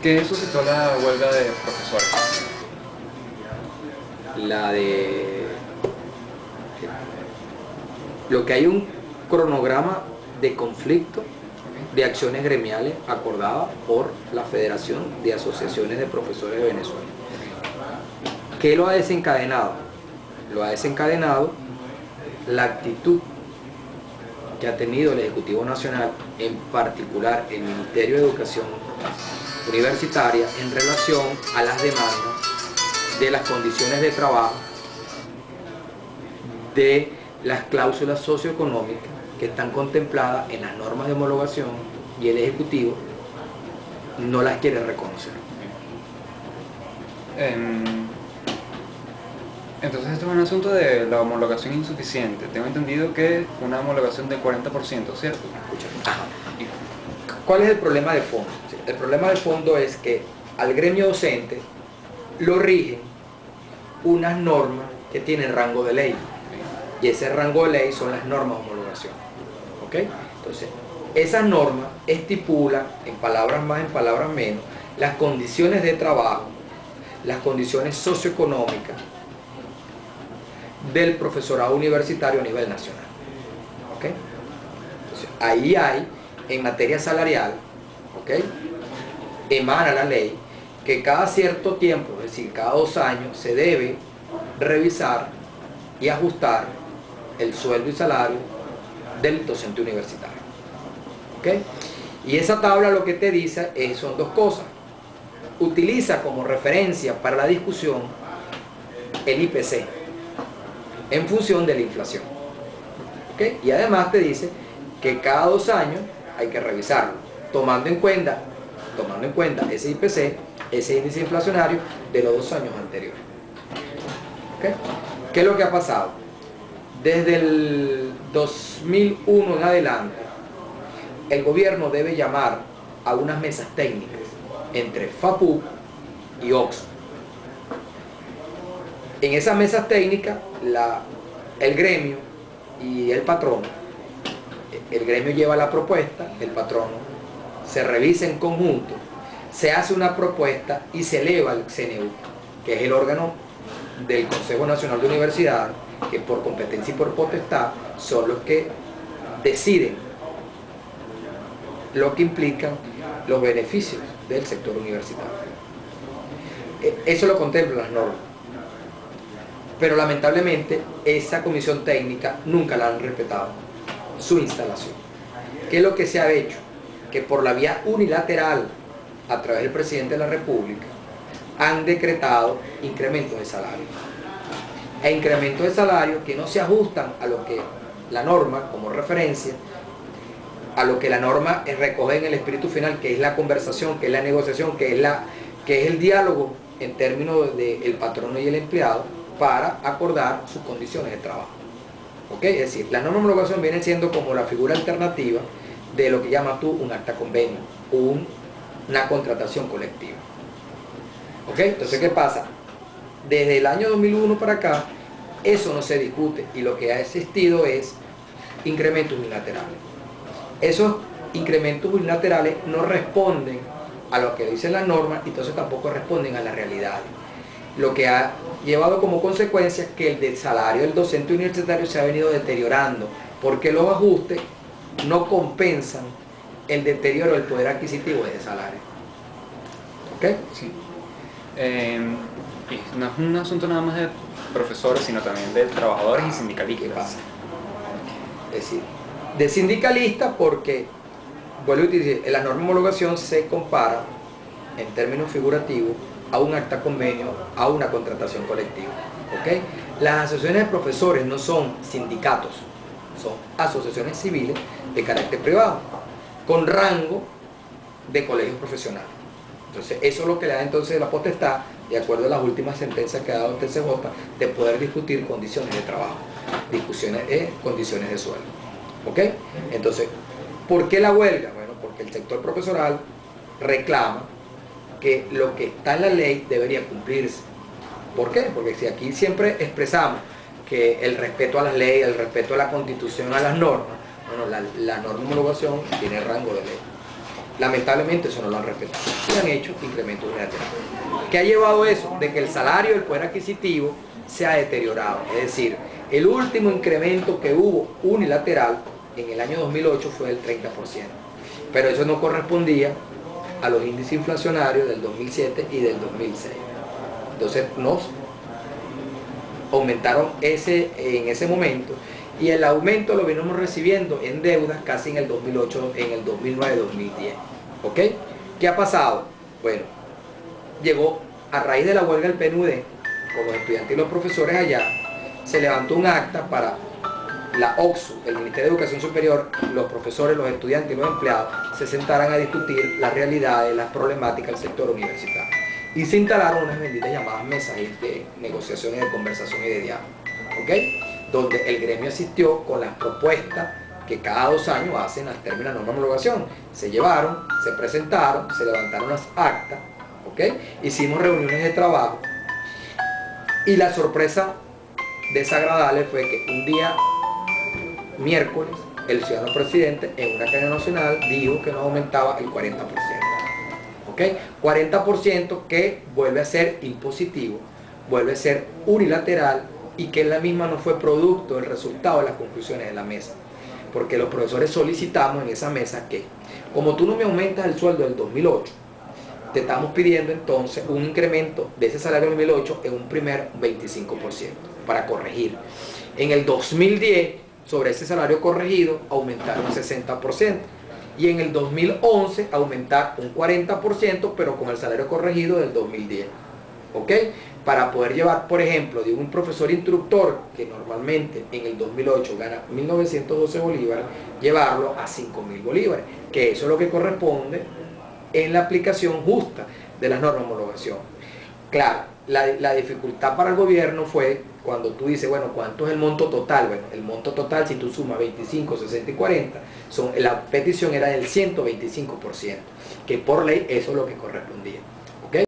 ¿Qué suscitó la huelga de profesores? La de lo que hay un cronograma de conflicto de acciones gremiales acordada por la Federación de Asociaciones de Profesores de Venezuela. ¿Qué lo ha desencadenado? Lo ha desencadenado la actitud que ha tenido el Ejecutivo Nacional, en particular el Ministerio de Educación Universitaria, en relación a las demandas de las condiciones de trabajo, de las cláusulas socioeconómicas que están contempladas en las normas de homologación, y el Ejecutivo no las quiere reconocer. Entonces esto es un asunto de la homologación insuficiente. Tengo entendido que una homologación del 40%, ¿cierto? Ajá. ¿Cuál es el problema de fondo? El problema de fondo es que al gremio docente lo rigen unas normas que tienen rango de ley, y ese rango de ley son las normas de homologación. ¿Ok? Entonces, esas normas estipulan, en palabras más, en palabras menos, las condiciones de trabajo, las condiciones socioeconómicas del profesorado universitario a nivel nacional. ¿Ok? Entonces, ahí hay, en materia salarial, ¿ok?, emana la ley que cada cierto tiempo, es decir, cada 2 años, se debe revisar y ajustar el sueldo y salario del docente universitario. ¿Ok? Y esa tabla lo que te dice son 2 cosas. Utiliza como referencia para la discusión el IPC en función de la inflación. ¿Ok? Y además te dice que cada 2 años hay que revisarlo, tomando en cuenta ese IPC, ese índice inflacionario de los 2 años anteriores. ¿Ok? ¿Qué es lo que ha pasado? Desde el 2001 en adelante, el gobierno debe llamar a unas mesas técnicas entre FAPU y OXXO. En esas mesas técnicas, el gremio y el patrono, el gremio lleva la propuesta, el patrono se revisa en conjunto, se hace una propuesta y se eleva al CNU, que es el órgano del Consejo Nacional de Universidades, que por competencia y por potestad son los que deciden lo que implican los beneficios del sector universitario. Eso lo contemplan las normas. Pero lamentablemente esa comisión técnica nunca la han respetado, su instalación. ¿Qué es lo que se ha hecho? Que por la vía unilateral, a través del presidente de la República, han decretado incrementos de salario. E incrementos de salario que no se ajustan a lo que la norma, como referencia, a lo que la norma recoge en el espíritu final, que es la conversación, que es la negociación, que es el diálogo en términos del patrono y el empleado, para acordar sus condiciones de trabajo. ¿Ok? Es decir, la norma de homologación viene siendo como la figura alternativa de lo que llamas tú un acta convenio, una contratación colectiva. ¿Ok? Entonces, ¿qué pasa? Desde el año 2001 para acá, eso no se discute, y lo que ha existido es incrementos unilaterales. Esos incrementos unilaterales no responden a lo que dicen las normas, y entonces tampoco responden a la realidad. Lo que ha llevado como consecuencia que el salario del docente universitario se ha venido deteriorando, porque los ajustes no compensan el deterioro del poder adquisitivo de ese salario. ¿Ok? Sí. Y no es un asunto nada más de profesores, sino también de trabajadores y sindicalistas. ¿Qué pasa? Es decir, de sindicalistas, porque, vuelvo a decir, en la norma de homologación se compara, en términos figurativos, a un acta convenio, a una contratación colectiva. ¿Ok? Las asociaciones de profesores no son sindicatos, son asociaciones civiles de carácter privado, con rango de colegios profesionales. Entonces, eso es lo que le da entonces la potestad, de acuerdo a las últimas sentencias que ha dado el TCJ, de poder discutir condiciones de trabajo, discusiones de condiciones de sueldo. ¿Ok? Entonces, ¿por qué la huelga? Bueno, porque el sector profesoral reclama que lo que está en la ley debería cumplirse. ¿Por qué? Porque si aquí siempre expresamos que el respeto a las leyes, el respeto a la Constitución, a las normas, bueno, la norma de homologación tiene rango de ley. Lamentablemente eso no lo han respetado y han hecho incrementos unilaterales. ¿Qué ha llevado eso? De que el salario del poder adquisitivo se ha deteriorado. Es decir, el último incremento que hubo unilateral en el año 2008 fue del 30%. Pero eso no correspondía a los índices inflacionarios del 2007 y del 2006. Entonces nos aumentaron en ese momento, y el aumento lo venimos recibiendo en deudas casi en el 2008, en el 2009, 2010. ¿Ok? ¿Qué ha pasado? Bueno, llegó a raíz de la huelga del PNUD, con los estudiantes y los profesores allá, se levantó un acta para la OCSU, el Ministerio de Educación Superior, los profesores, los estudiantes y los empleados se sentaran a discutir las realidades, las problemáticas del sector universitario. Y se instalaron unas benditas llamadas mesas de negociación y de conversación y de diálogo, ¿ok? Donde el gremio asistió con las propuestas que cada 2 años hacen al término de la norma de homologación. Se llevaron, se presentaron, se levantaron las actas, ¿ok? Hicimos reuniones de trabajo y la sorpresa desagradable fue que un día, miércoles, el ciudadano presidente en una cadena nacional dijo que no aumentaba el 40%. ¿Ok? 40% que vuelve a ser impositivo, vuelve a ser unilateral y que la misma no fue producto del resultado de las conclusiones de la mesa. Porque los profesores solicitamos en esa mesa que, como tú no me aumentas el sueldo del 2008, te estamos pidiendo entonces un incremento de ese salario del 2008 en un primer 25% para corregir. En el 2010, sobre ese salario corregido, aumentaron un 60%. Y en el 2011 aumentar un 40%, pero con el salario corregido del 2010. ¿Ok? Para poder llevar, por ejemplo, de un profesor instructor que normalmente en el 2008 gana 1.912 bolívares, llevarlo a 5.000 bolívares, que eso es lo que corresponde en la aplicación justa de las normas de homologación. Claro, la dificultad para el gobierno fue cuando tú dices, bueno, ¿cuánto es el monto total? Bueno, el monto total, si tú sumas 25, 60 y 40, la petición era del 125%, que por ley eso es lo que correspondía.